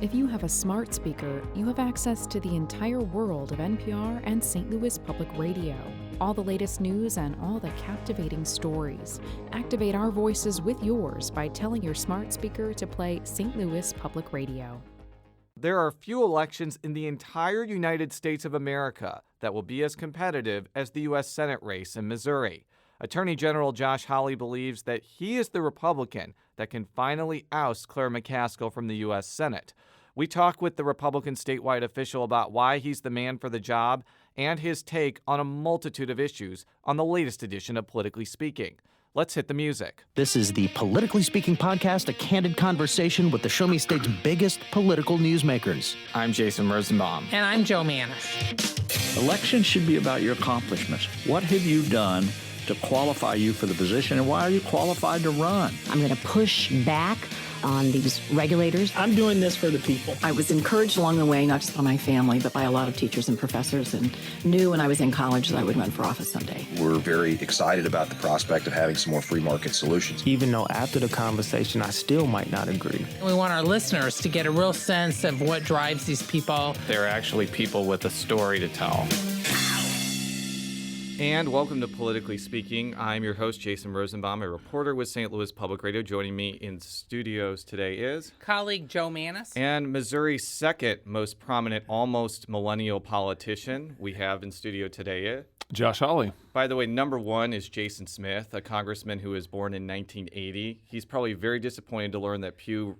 If you have a smart speaker, you have access to the entire world of NPR and St. Louis Public Radio. All the latest news and all the captivating stories. Activate our voices with yours by telling your smart speaker to play St. Louis Public Radio. There are few elections in the entire United States of America that will be as competitive as the U.S. Senate race in Missouri. Attorney General Josh Hawley believes that he is the Republican that can finally oust Claire McCaskill from the U.S. Senate. We talk with the Republican statewide official about why he's the man for the job and his take on a multitude of issues on the latest edition of Politically Speaking. Let's hit the music. This is the Politically Speaking podcast, a candid conversation with the Show Me State's biggest political newsmakers. I'm Jason Rosenbaum. And I'm Joe Manis. Elections should be about your accomplishments. What have you done to qualify you for the position, and why are you qualified to run? I'm going to push back on these regulators. I'm doing this for the people. I was encouraged along the way, not just by my family, but by a lot of teachers and professors, and knew when I was in college that I would run for office someday. We're very excited about the prospect of having some more free market solutions. Even though after the conversation, I still might not agree. We want our listeners to get a real sense of what drives these people. They're actually people with a story to tell. And welcome to Politically Speaking. I'm your host, Jason Rosenbaum, a reporter with St. Louis Public Radio. Joining me in studios today is colleague Joe Manis. And Missouri's second most prominent, almost millennial politician we have in studio today is Josh Hawley. By the way, number one is Jason Smith, a congressman who was born in 1980. He's probably very disappointed to learn that Pew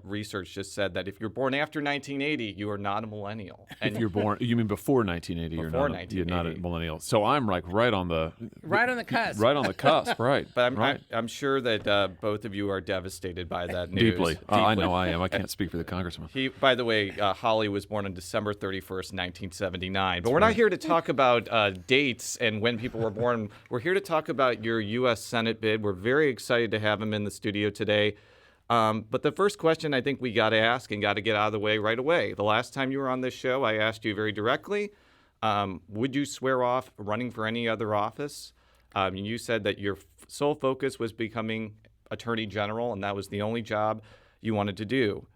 Research just said that if you're born after 1980, you are not a millennial. And if you're born, you mean before 1980? You're not a millennial. So I'm like right on the cusp. Right on the cusp, right. But right. I'm sure that both of you are devastated by that news. Deeply. I know I am. I can't speak for the congressman. By the way, Hawley was born on December 31st, 1979. But we're not here to talk about dates and when people were born. We're here to talk about your U.S. Senate bid. We're very excited to have him in the studio today. But the first question I think we got to ask and got to get out of the way right away. The last time you were on this show, I asked you very directly, would you swear off running for any other office? You said that your sole focus was becoming Attorney General, and that was the only job you wanted to do.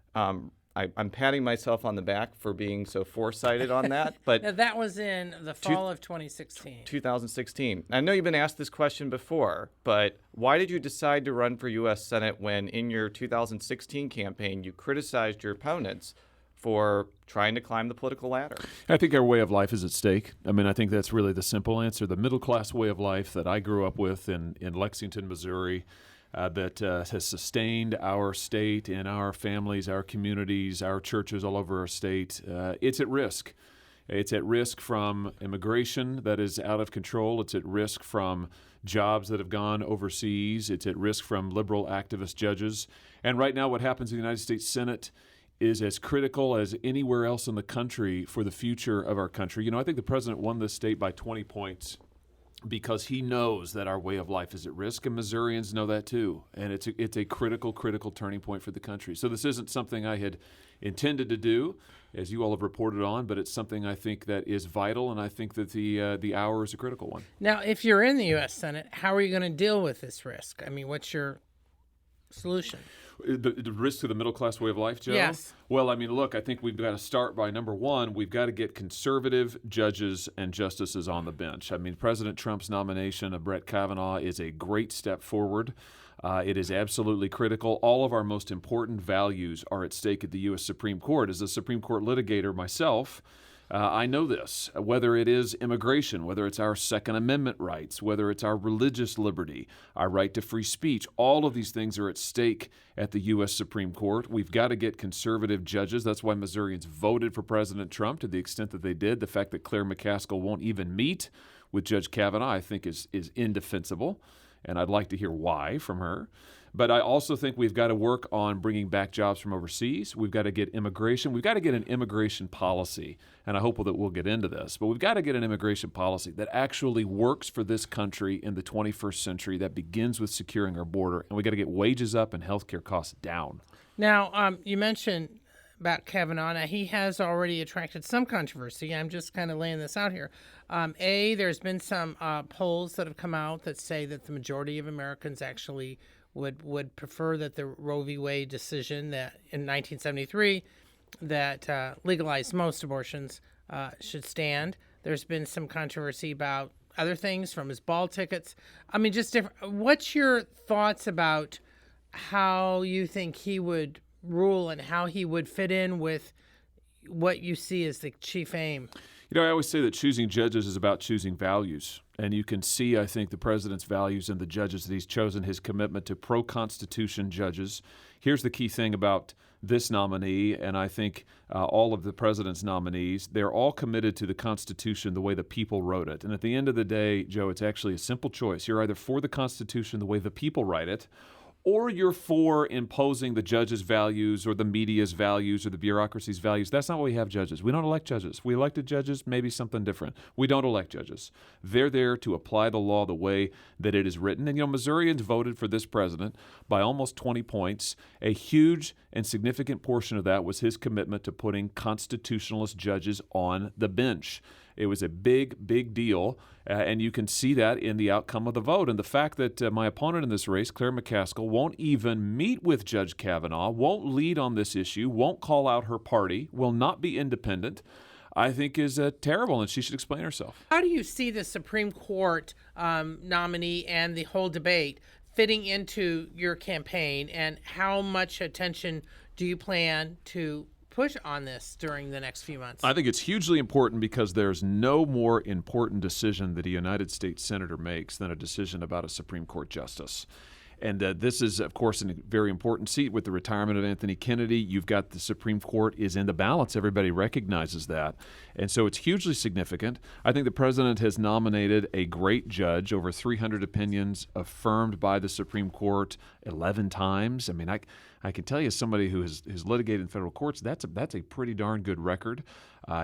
I'm patting myself on the back for being so foresighted on that. But now, that was in the fall of 2016. 2016. I know you've been asked this question before, but why did you decide to run for U.S. Senate when in your 2016 campaign you criticized your opponents for trying to climb the political ladder? I think our way of life is at stake. I mean, I think that's really the simple answer. The middle-class way of life that I grew up with in Lexington, Missouri, that has sustained our state and our families, our communities, our churches all over our state. It's at risk. It's at risk from immigration that is out of control. It's at risk from jobs that have gone overseas. It's at risk from liberal activist judges. And right now what happens in the United States Senate is as critical as anywhere else in the country for the future of our country. You know, I think the president won this state by 20 points because he knows that our way of life is at risk, and Missourians know that too. And it's a critical turning point for the country. So this isn't something I had intended to do, as you all have reported on, but it's something I think that is vital, and I think that the hour is a critical one. Now, if you're in the U.S. Senate, how are you going to deal with this risk? I mean, what's your solution? The risk to the middle-class way of life, Joe? Yes. Well, I mean, look, I think we've got to start by, number one, we've got to get conservative judges and justices on the bench. I mean, President Trump's nomination of Brett Kavanaugh is a great step forward. It is absolutely critical. All of our most important values are at stake at the U.S. Supreme Court. As a Supreme Court litigator myself, I know this, whether it is immigration, whether it's our Second Amendment rights, whether it's our religious liberty, our right to free speech, all of these things are at stake at the U.S. Supreme Court. We've got to get conservative judges. That's why Missourians voted for President Trump to the extent that they did. The fact that Claire McCaskill won't even meet with Judge Kavanaugh, I think, is indefensible, and I'd like to hear why from her. But I also think we've got to work on bringing back jobs from overseas. We've got to get immigration. We've got to get an immigration policy, and I hope that we'll get into this. But we've got to get an immigration policy that actually works for this country in the 21st century, that begins with securing our border, and we've got to get wages up and health care costs down. Now, you mentioned about Kavanaugh. Now, he has already attracted some controversy. I'm just kind of laying this out here. There's been some polls that have come out that say that the majority of Americans actually would prefer that the Roe v. Wade decision that in 1973 that legalize most abortions should stand. There's been some controversy about other things, from his ball tickets. I mean, just different. What's your thoughts about how you think he would rule and how he would fit in with what you see as the chief aim? You know, I always say that choosing judges is about choosing values. And you can see, I think, the president's values in the judges that he's chosen, his commitment to pro-Constitution judges. Here's the key thing about this nominee, and I think all of the president's nominees, they're all committed to the Constitution the way the people wrote it. And at the end of the day, Joe, it's actually a simple choice. You're either for the Constitution the way the people write it, or you're for imposing the judge's values or the media's values or the bureaucracy's values. That's not why we have judges. We don't elect judges. We elected judges, maybe something different. We don't elect judges. They're there to apply the law the way that it is written. And, Missourians voted for this president by almost 20 points. A huge and significant portion of that was his commitment to putting constitutionalist judges on the bench. It was a big, big deal, and you can see that in the outcome of the vote. And the fact that my opponent in this race, Claire McCaskill, won't even meet with Judge Kavanaugh, won't lead on this issue, won't call out her party, will not be independent, I think is terrible, and she should explain herself. How do you see the Supreme Court nominee and the whole debate fitting into your campaign, and how much attention do you plan to push on this during the next few months? I think it's hugely important because there's no more important decision that a United States senator makes than a decision about a Supreme Court justice. And this is, of course, a very important seat with the retirement of Anthony Kennedy. You've got the Supreme Court is in the balance. Everybody recognizes that. And so it's hugely significant. I think the president has nominated a great judge, over 300 opinions affirmed by the Supreme Court 11 times. I mean, I can tell you, as somebody who has litigated in federal courts, that's a pretty darn good record.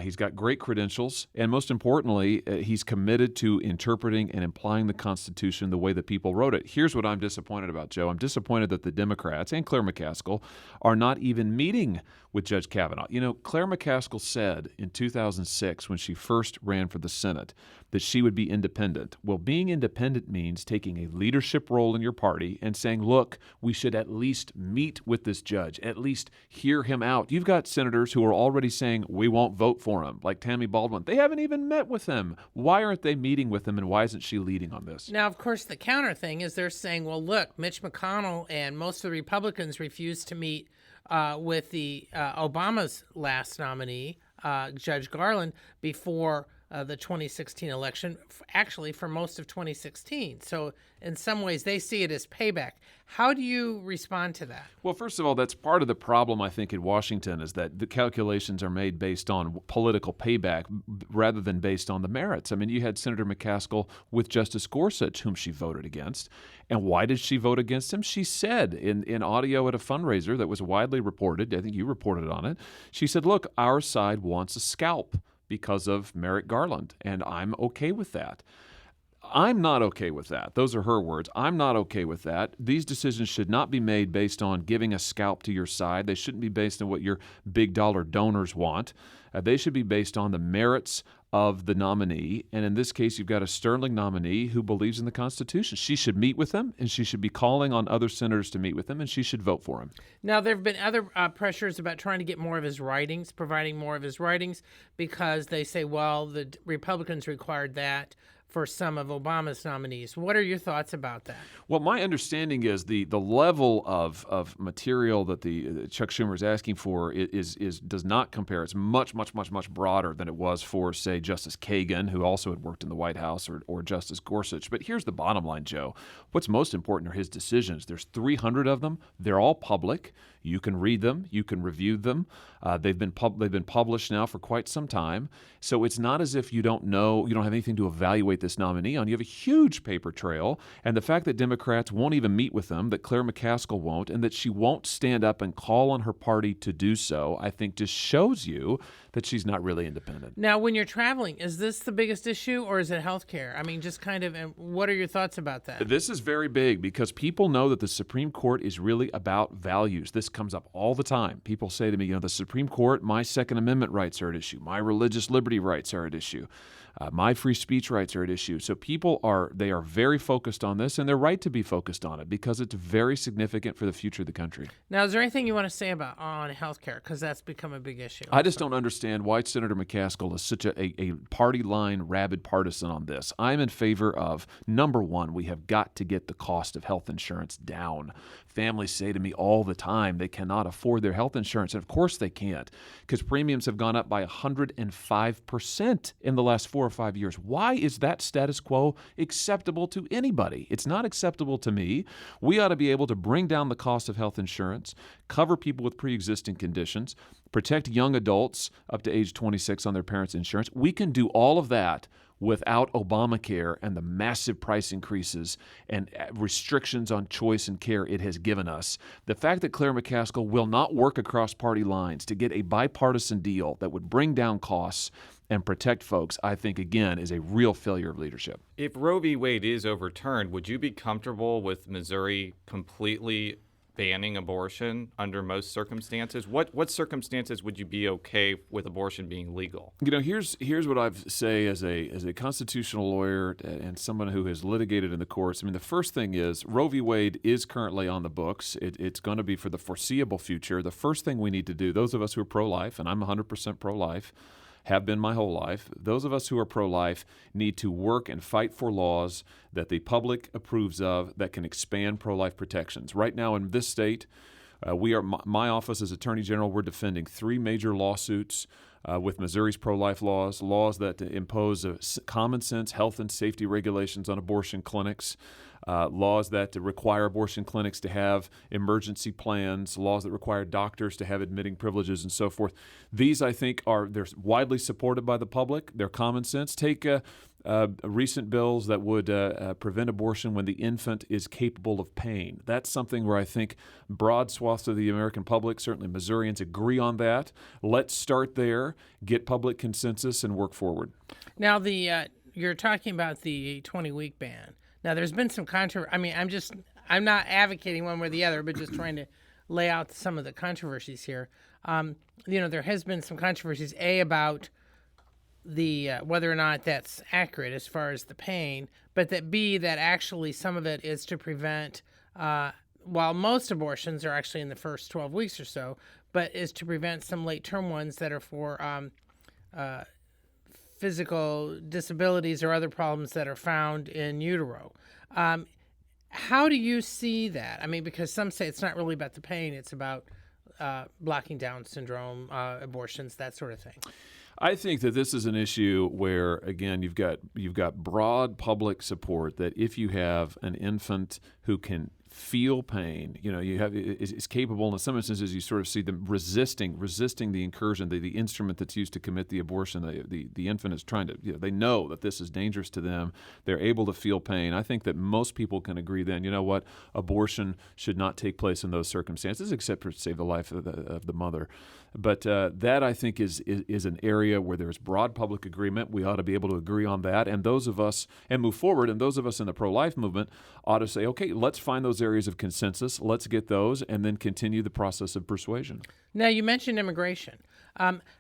He's got great credentials, and most importantly, he's committed to interpreting and applying the Constitution the way the people wrote it. Here's what I'm disappointed about, Joe. I'm disappointed that the Democrats and Claire McCaskill are not even meeting with Judge Kavanaugh. Claire McCaskill said in 2006, when she first ran for the Senate, that she would be independent. Well, being independent means taking a leadership role in your party and saying, look, we should at least meet with this judge, at least hear him out. You've got senators who are already saying, we won't vote for him, like Tammy Baldwin. They haven't even met with him. Why aren't they meeting with him, and why isn't she leading on this? Now, of course, the counter thing is they're saying, well, look, Mitch McConnell and most of the Republicans refused to meet with the Obama's last nominee, Judge Garland, before the 2016 election, actually for most of 2016. So in some ways, they see it as payback. How do you respond to that? Well, first of all, that's part of the problem, I think, in Washington, is that the calculations are made based on political payback rather than based on the merits. I mean, you had Senator McCaskill with Justice Gorsuch, whom she voted against. And why did she vote against him? She said in audio at a fundraiser that was widely reported, I think you reported on it, she said, look, our side wants a scalp because of Merrick Garland, and I'm okay with that. I'm not okay with that. Those are her words. I'm not okay with that. These decisions should not be made based on giving a scalp to your side. They shouldn't be based on what your big dollar donors want. They should be based on the merits of the nominee. And in this case, you've got a sterling nominee who believes in the Constitution. She should meet with him, and she should be calling on other senators to meet with him, and she should vote for him. Now, there have been other pressures about trying to get more of his writings, providing more of his writings, because they say, well, the Republicans required that for some of Obama's nominees. What are your thoughts about that? Well, my understanding is the level of material that the Chuck Schumer is asking for is does not compare. It's much broader than it was for, say, Justice Kagan, who also had worked in the White House, or Justice Gorsuch. But here's the bottom line, Joe. What's most important are his decisions. There's 300 of them. They're all public. You can read them. You can review them. They've been published now for quite some time. So it's not as if you don't know, you don't have anything to evaluate this nominee on. You have a huge paper trail. And the fact that Democrats won't even meet with them, that Claire McCaskill won't, and that she won't stand up and call on her party to do so, I think just shows you that she's not really independent. Now, when you're traveling. Is this the biggest issue, or is it health care? I mean, just kind of, and what are your thoughts about that? This is very big because people know that the Supreme Court is really about values. This comes up all the time. People say to me, the Supreme Court, my Second Amendment rights are at issue. My religious liberty rights are at issue. My free speech rights are at issue. So people are very focused on this, and they're right to be focused on it because it's very significant for the future of the country. Now, is there anything you want to say about on health care? Because that's become a big issue. I just don't understand why Senator McCaskill is such a party line, rabid partisan on this. I'm in favor of, number one, we have got to get the cost of health insurance down. Families say to me all the time they cannot afford their health insurance, and of course they can't because premiums have gone up by 105% in the last 4 or 5 years. Why is that status quo acceptable to anybody? It's not acceptable to me. We ought to be able to bring down the cost of health insurance, cover people with pre-existing conditions, protect young adults up to age 26 on their parents' insurance. We can do all of that without Obamacare and the massive price increases and restrictions on choice and care it has given us. The fact that Claire McCaskill will not work across party lines to get a bipartisan deal that would bring down costs and protect folks, I think, again, is a real failure of leadership. If Roe v. Wade is overturned, would you be comfortable with Missouri completely banning abortion under most circumstances? What circumstances would you be okay with abortion being legal? Here's what I say as a constitutional lawyer and someone who has litigated in the courts. I mean, the first thing is Roe v. Wade is currently on the books. It's going to be for the foreseeable future. The first thing we need to do, those of us who are pro-life, and I'm 100% pro-life, have been my whole life. Those of us who are pro-life need to work and fight for laws that the public approves of that can expand pro-life protections. Right now in this state, my office as Attorney General, we're defending 3 major lawsuits with Missouri's pro-life laws that impose common sense health and safety regulations on abortion clinics, laws that require abortion clinics to have emergency plans, laws that require doctors to have admitting privileges and so forth. These, I think, they're widely supported by the public. They're common sense. Take recent bills that would prevent abortion when the infant is capable of pain. That's something where I think broad swaths of the American public, certainly Missourians, agree on that. Let's start there, get public consensus, and work forward. Now, you're talking about the 20-week ban. Now, there's been some controversy. I mean, I'm not advocating one way or the other, but just trying to lay out some of the controversies here. There has been some controversies, about the whether or not that's accurate as far as the pain, but that actually some of it is to prevent, while most abortions are actually in the first 12 weeks or so, but is to prevent some late-term ones that are for physical disabilities or other problems that are found in utero. How do you see that? I mean, because some say it's not really about the pain, it's about blocking Down syndrome, abortions, that sort of thing. I think that this is an issue where, again, you've got broad public support that if you have an infant who can feel pain, is capable in some instances. You sort of see them resisting the incursion, the instrument that's used to commit the abortion. The infant is trying to, they know that this is dangerous to them. They're able to feel pain. I think that most people can agree then, abortion should not take place in those circumstances, except for to save the life of the mother. But that, I think, is an area where there's broad public agreement. We ought to be able to agree on that, and move forward. And those of us in the pro-life movement ought to say, okay, let's find those areas of consensus. Let's get those, and then continue the process of persuasion. Now, you mentioned immigration.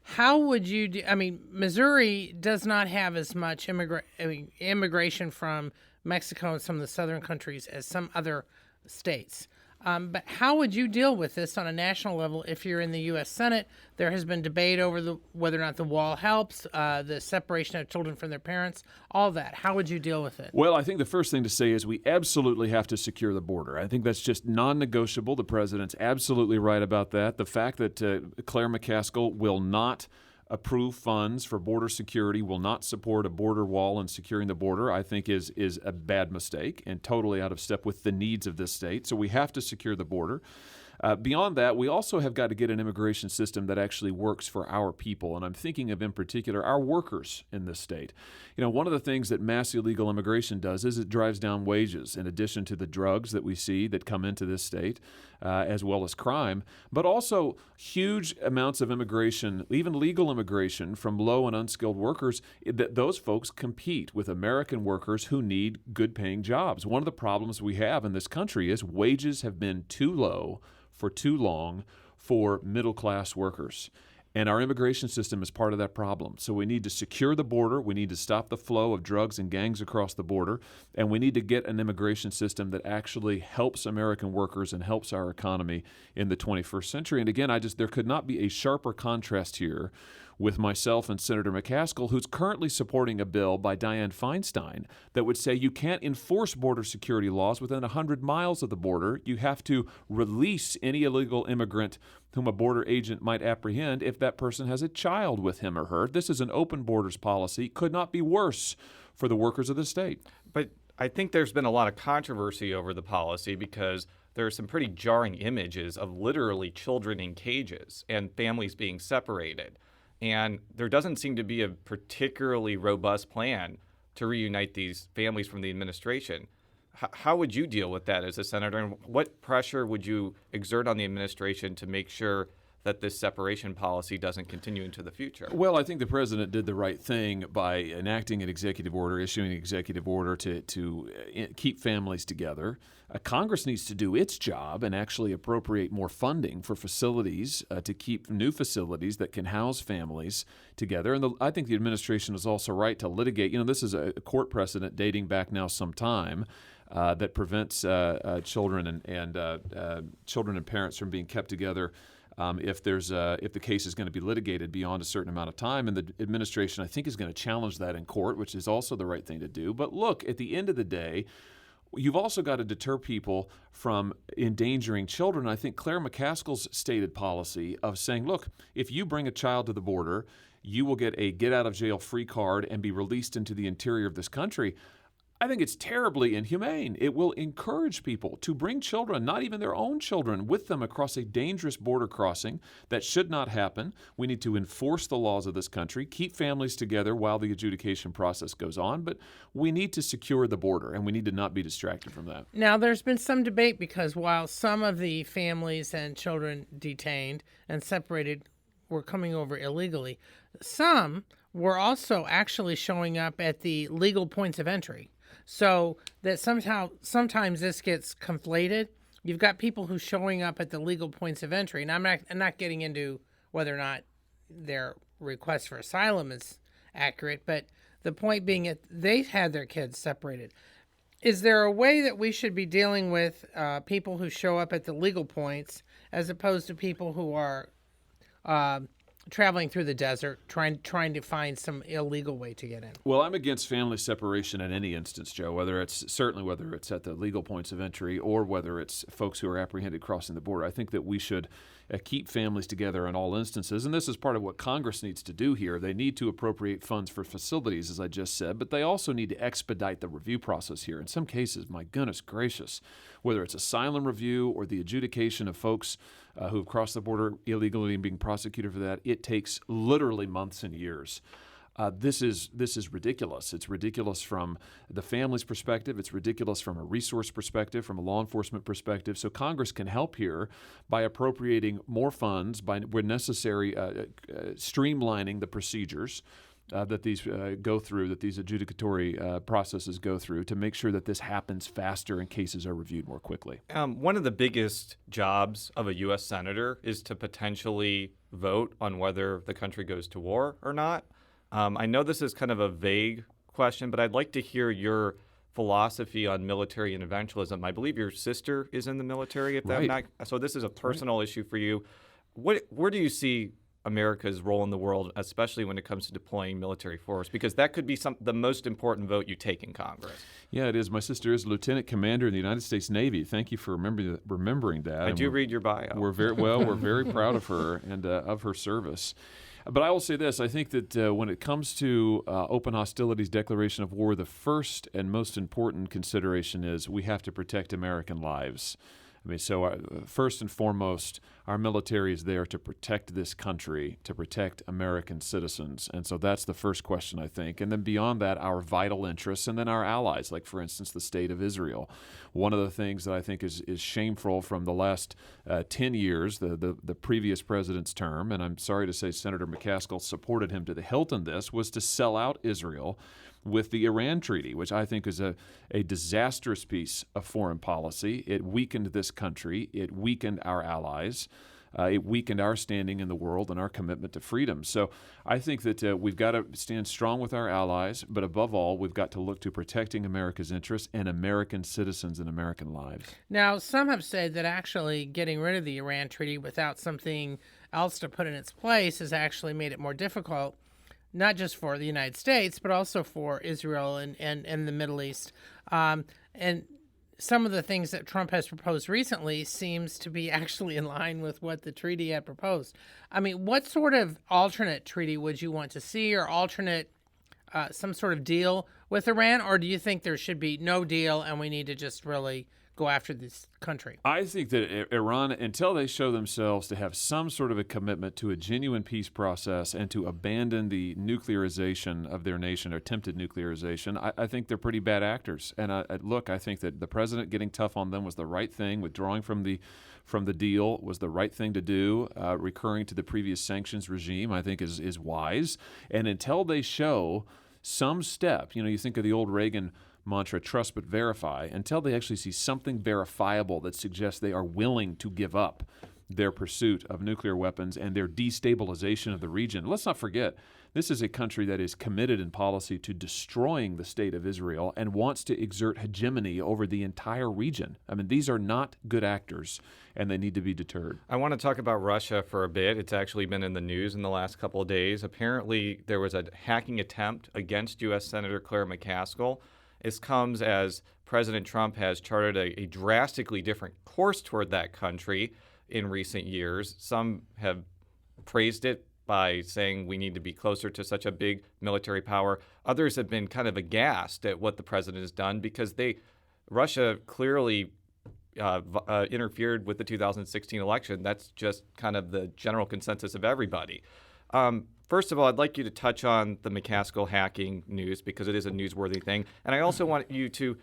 How would you do? I mean, Missouri does not have as much immigration from Mexico and some of the southern countries as some other states. But how would you deal with this on a national level if you're in the U.S. Senate? There has been debate over whether or not the wall helps, the separation of children from their parents, all that. How would you deal with it? Well, I think the first thing to say is we absolutely have to secure the border. I think that's just non-negotiable. The president's absolutely right about that. The fact that Claire McCaskill will not approve funds for border security, will not support a border wall and securing the border, I think is a bad mistake and totally out of step with the needs of this state. So we have to secure the border. Beyond that, we also have got to get an immigration system that actually works for our people, and I'm thinking of, in particular, our workers in this state. You know, one of the things that mass illegal immigration does is it drives down wages, in addition to the drugs that we see that come into this state, as well as crime, but also huge amounts of immigration, even legal immigration from low and unskilled workers, that those folks compete with American workers who need good-paying jobs. One of the problems we have in this country is wages have been too low for too long for middle-class workers. And our immigration system is part of that problem. So we need to secure the border. We need to stop the flow of drugs and gangs across the border. And we need to get an immigration system that actually helps American workers and helps our economy in the 21st century. And again, there could not be a sharper contrast here with myself and Senator McCaskill, who's currently supporting a bill by Dianne Feinstein that would say you can't enforce border security laws within 100 miles of the border. You have to release any illegal immigrant whom a border agent might apprehend if that person has a child with him or her. This is an open borders policy. Could not be worse for the workers of the state. But I think there's been a lot of controversy over the policy because there are some pretty jarring images of literally children in cages and families being separated. And there doesn't seem to be a particularly robust plan to reunite these families from the administration. How would you deal with that as a senator? And what pressure would you exert on the administration to make sure that this separation policy doesn't continue into the future? Well, I think the president did the right thing by enacting an executive order, issuing an executive order to keep families together. Congress needs to do its job and actually appropriate more funding for facilities to keep new facilities that can house families together. And I think the administration is also right to litigate. You know, this is a court precedent dating back now some time that prevents children and parents from being kept together if the case is going to be litigated beyond a certain amount of time. And the administration, I think, is going to challenge that in court, which is also the right thing to do. But look, at the end of the day, you've also got to deter people from endangering children. I think Claire McCaskill's stated policy of saying, look, if you bring a child to the border, you will get a get-out-of-jail-free card and be released into the interior of this country. I think it's terribly inhumane. It will encourage people to bring children, not even their own children, with them across a dangerous border crossing. That should not happen. We need to enforce the laws of this country, keep families together while the adjudication process goes on, but we need to secure the border, and we need to not be distracted from that. Now, there's been some debate because while some of the families and children detained and separated were coming over illegally, some were also actually showing up at the legal points of entry. So that sometimes this gets conflated. You've got people who showing up at the legal points of entry, and I'm not getting into whether or not their request for asylum is accurate, but the point being that they had their kids separated. Is there a way that we should be dealing with people who show up at the legal points as opposed to people who are traveling through the desert, trying to find some illegal way to get in? Well, I'm against family separation in any instance, Joe, whether it's at the legal points of entry or whether it's folks who are apprehended crossing the border. I think that we should keep families together in all instances, and this is part of what Congress needs to do here. They need to appropriate funds for facilities, as I just said, but they also need to expedite the review process here. In some cases, my goodness gracious, whether it's asylum review or the adjudication of folks who have crossed the border illegally and being prosecuted for that, it takes literally months and years. This is ridiculous. It's ridiculous from the family's perspective. It's ridiculous from a resource perspective, from a law enforcement perspective. So Congress can help here by appropriating more funds, by, where necessary, streamlining the procedures that these go through, that these adjudicatory processes go through, to make sure that this happens faster and cases are reviewed more quickly. One of the biggest jobs of a U.S. senator is to potentially vote on whether the country goes to war or not. I know this is kind of a vague question, but I'd like to hear your philosophy on military interventionism. I believe your sister is in the military at that night, so this is a personal issue for you. Where do you see America's role in the world, especially when it comes to deploying military force? Because that could be the most important vote you take in Congress. Yeah, it is. My sister is Lieutenant Commander in the United States Navy. Thank you for remembering that. I do read your bio. We're very proud of her and of her service. But I will say this, I think that when it comes to open hostilities, declaration of war, the first and most important consideration is we have to protect American lives. I mean, so first and foremost, our military is there to protect this country, to protect American citizens. And so that's the first question, I think. And then beyond that, our vital interests and then our allies, like, for instance, the state of Israel. One of the things that I think is shameful from the last 10 years, the previous president's term, and I'm sorry to say Senator McCaskill supported him to the hilt in this, was to sell out Israel with the Iran treaty, which I think is a disastrous piece of foreign policy. It weakened this country. It weakened our allies. It weakened our standing in the world and our commitment to freedom. So I think that we've got to stand strong with our allies, but above all, we've got to look to protecting America's interests and American citizens and American lives. Now, some have said that actually getting rid of the Iran treaty without something else to put in its place has actually made it more difficult, not just for the United States, but also for Israel and the Middle East. And some of the things that Trump has proposed recently seems to be actually in line with what the treaty had proposed. I mean, what sort of alternate treaty would you want to see, or alternate some sort of deal with Iran? Or do you think there should be no deal and we need to just really go after this country? I think that Iran, until they show themselves to have some sort of a commitment to a genuine peace process and to abandon the nuclearization of their nation, or attempted nuclearization, I think they're pretty bad actors. And I think that the president getting tough on them was the right thing. Withdrawing from the deal was the right thing to do. Recurring to the previous sanctions regime, I think, is wise. And until they show some step, you think of the old Reagan mantra, trust but verify, until they actually see something verifiable that suggests they are willing to give up their pursuit of nuclear weapons and their destabilization of the region. Let's not forget, this is a country that is committed in policy to destroying the state of Israel and wants to exert hegemony over the entire region. I mean, these are not good actors, and they need to be deterred. I want to talk about Russia for a bit. It's actually been in the news in the last couple of days. Apparently, there was a hacking attempt against U.S. Senator Claire McCaskill. This comes as President Trump has charted a drastically different course toward that country in recent years. Some have praised it by saying we need to be closer to such a big military power. Others have been kind of aghast at what the president has done because Russia clearly interfered with the 2016 election. That's just kind of the general consensus of everybody. First of all, I'd like you to touch on the McCaskill hacking news because it is a newsworthy thing. And I also want you to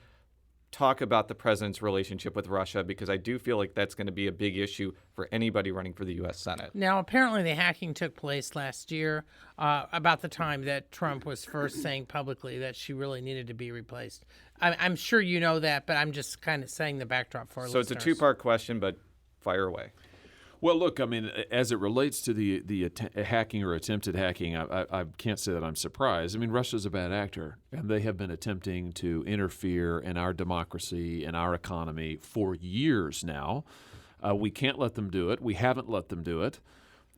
talk about the president's relationship with Russia because I do feel like that's going to be a big issue for anybody running for the U.S. Senate. Now, apparently the hacking took place last year, about the time that Trump was first saying publicly that she really needed to be replaced. I'm sure you know that, but I'm just kind of saying the backdrop for our listeners. So it's a two-part question, but fire away. Well, look, I mean, as it relates to the hacking or attempted hacking, I can't say that I'm surprised. I mean, Russia's a bad actor, and they have been attempting to interfere in our democracy and our economy for years now. We can't let them do it. We haven't let them do it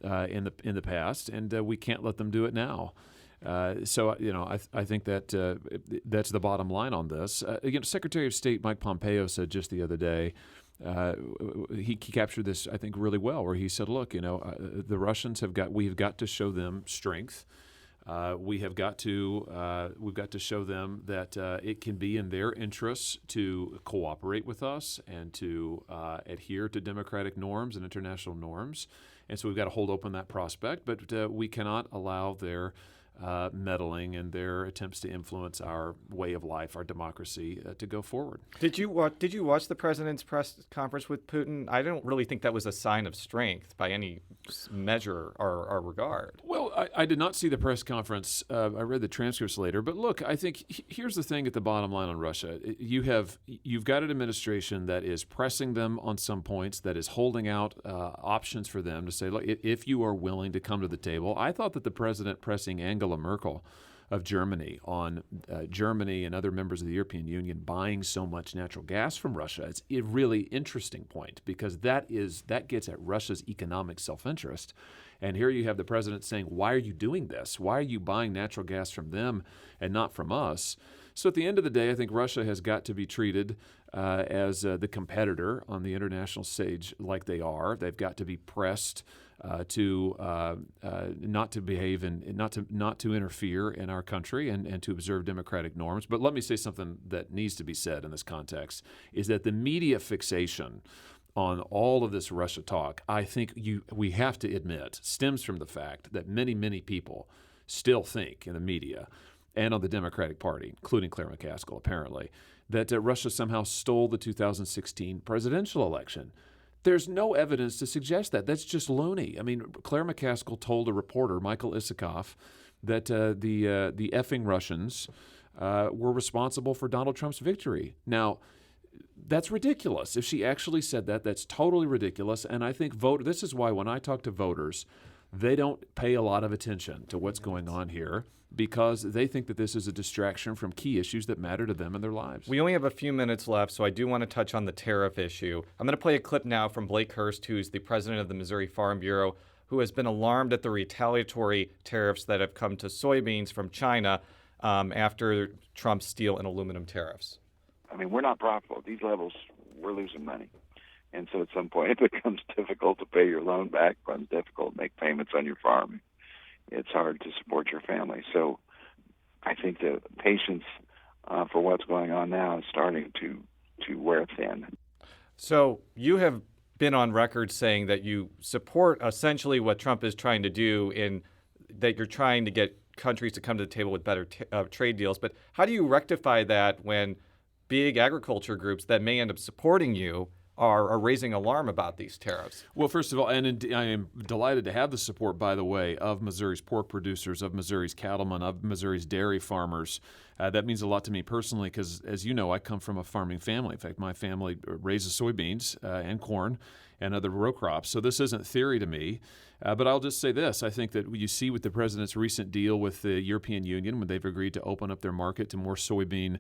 in the past, and we can't let them do it now. So, I think that that's the bottom line on this. Again, Secretary of State Mike Pompeo said just the other day, he captured this, I think, really well, where he said, look, the Russians we've got to show them strength. We've got to show them that it can be in their interests to cooperate with us and to adhere to democratic norms and international norms. And so we've got to hold open that prospect, but we cannot allow their meddling and their attempts to influence our way of life, our democracy, to go forward. Did you watch the president's press conference with Putin? I don't really think that was a sign of strength by any measure or regard. Well, I did not see the press conference. I read the transcripts later. But look, I think here's the thing at the bottom line on Russia. You've got an administration that is pressing them on some points, that is holding out options for them to say, look, if you are willing to come to the table. I thought that the president pressing Angela Merkel of Germany on Germany and other members of the European Union buying so much natural gas from Russia. It's a really interesting point because that gets at Russia's economic self-interest. And here you have the president saying, why are you doing this? Why are you buying natural gas from them and not from us? So at the end of the day, I think Russia has got to be treated as the competitor on the international stage like they are. They've got to be pressed to not to behave and not to interfere in our country and to observe democratic norms. But let me say something that needs to be said in this context, is that the media fixation on all of this Russia talk, I think we have to admit, stems from the fact that many, many people still think in the media and on the Democratic Party, including Claire McCaskill apparently, that Russia somehow stole the 2016 presidential election. There's no evidence to suggest that. That's just loony. I mean, Claire McCaskill told a reporter, Michael Isikoff, that the effing Russians were responsible for Donald Trump's victory. Now, that's ridiculous. If she actually said that, that's totally ridiculous. And I think this is why when I talk to voters, they don't pay a lot of attention to what's going on here because they think that this is a distraction from key issues that matter to them in their lives. We only have a few minutes left, so I do want to touch on the tariff issue. I'm going to play a clip now from Blake Hurst, who's the president of the Missouri Farm Bureau, who has been alarmed at the retaliatory tariffs that have come to soybeans from China after Trump's steel and aluminum tariffs. I mean, we're not profitable. At these levels, we're losing money. And so at some point, it becomes difficult to pay your loan back, it becomes difficult to make payments on your farm. It's hard to support your family. So I think the patience for what's going on now is starting to wear thin. So you have been on record saying that you support essentially what Trump is trying to do in that you're trying to get countries to come to the table with better trade deals. But how do you rectify that when big agriculture groups that may end up supporting you are raising alarm about these tariffs? Well, first of all, and I am delighted to have the support, by the way, of Missouri's pork producers, of Missouri's cattlemen, of Missouri's dairy farmers. That means a lot to me personally because, as you know, I come from a farming family. In fact, my family raises soybeans and corn and other row crops. So this isn't theory to me. But I'll just say this. I think that you see with the president's recent deal with the European Union when they've agreed to open up their market to more soybean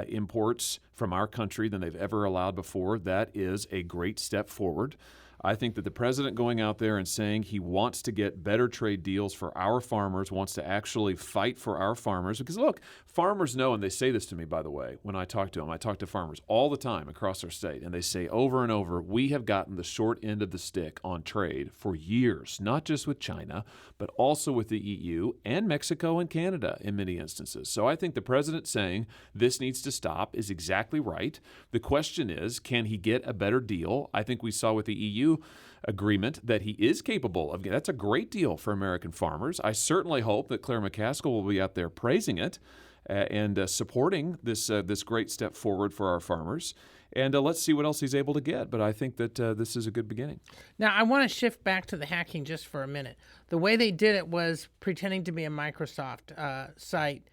imports from our country than they've ever allowed before, that is a great step forward. I think that the president going out there and saying he wants to get better trade deals for our farmers, wants to actually fight for our farmers. Because, look, farmers know, and they say this to me, by the way, when I talk to them. I talk to farmers all the time across our state, and they say over and over, we have gotten the short end of the stick on trade for years, not just with China, but also with the EU and Mexico and Canada in many instances. So I think the president saying this needs to stop is exactly right. The question is, can he get a better deal? I think we saw with the EU agreement that he is capable of. That's a great deal for American farmers. I certainly hope that Claire McCaskill will be out there praising it and supporting this great step forward for our farmers. And let's see what else he's able to get. But I think that this is a good beginning. Now, I want to shift back to the hacking just for a minute. The way they did it was pretending to be a Microsoft site,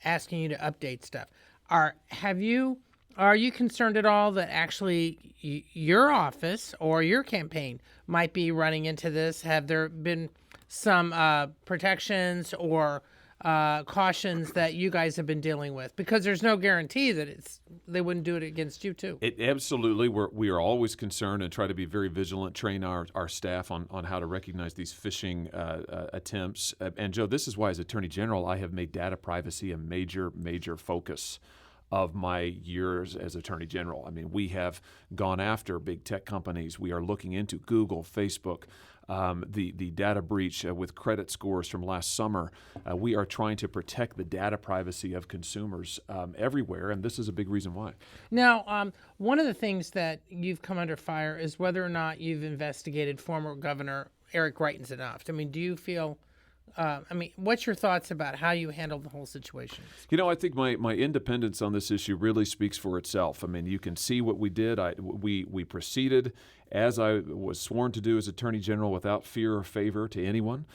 asking you to update stuff. Are you concerned at all that actually your office or your campaign might be running into this? Have there been some protections or cautions that you guys have been dealing with? Because there's no guarantee that they wouldn't do it against you too. Absolutely. We are always concerned and try to be very vigilant, train our staff on how to recognize these phishing attempts. And Joe, this is why as Attorney General, I have made data privacy a major, major focus of my years as Attorney General. I mean, we have gone after big tech companies. We are looking into Google, Facebook, the data breach with credit scores from last summer. We are trying to protect the data privacy of consumers everywhere, and this is a big reason why. Now, one of the things that you've come under fire is whether or not you've investigated former Governor Eric Greitens enough. I mean, do you feel... what's your thoughts about how you handled the whole situation? You know, I think my independence on this issue really speaks for itself. I mean, you can see what we did. We proceeded as I was sworn to do as Attorney General without fear or favor to anyone.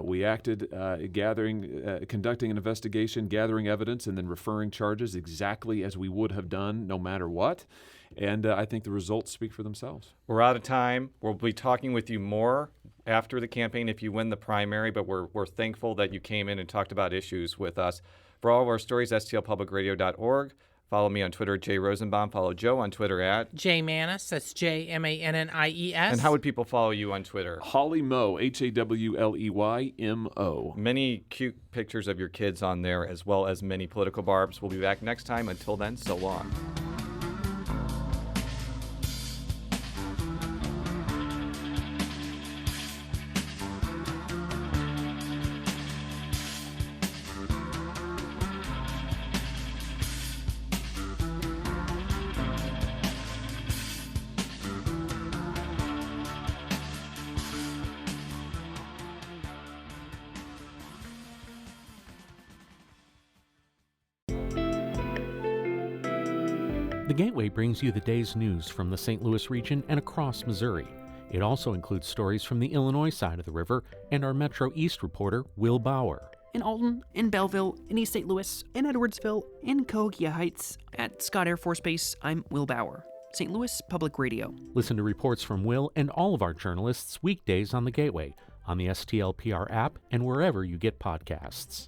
We acted conducting an investigation, gathering evidence, and then referring charges exactly as we would have done no matter what. And I think the results speak for themselves. We're out of time. We'll be talking with you more after the campaign if you win the primary, but we're thankful that you came in and talked about issues with us. For all of our stories, stlpublicradio.org. Follow me on Twitter at @JRosenbaum. Follow Joe on Twitter at JMannies. That's JMannies. And how would people follow you on Twitter? Hawley Mo, HAWLEYMO. Many cute pictures of your kids on there, as well as many political barbs. We'll be back next time. Until then, so long. The Gateway brings you the day's news from the St. Louis region and across Missouri. It also includes stories from the Illinois side of the river and our Metro East reporter, Will Bauer. In Alton, in Belleville, in East St. Louis, in Edwardsville, in Cahokia Heights, at Scott Air Force Base, I'm Will Bauer. St. Louis Public Radio. Listen to reports from Will and all of our journalists weekdays on The Gateway, on the STLPR app, and wherever you get podcasts.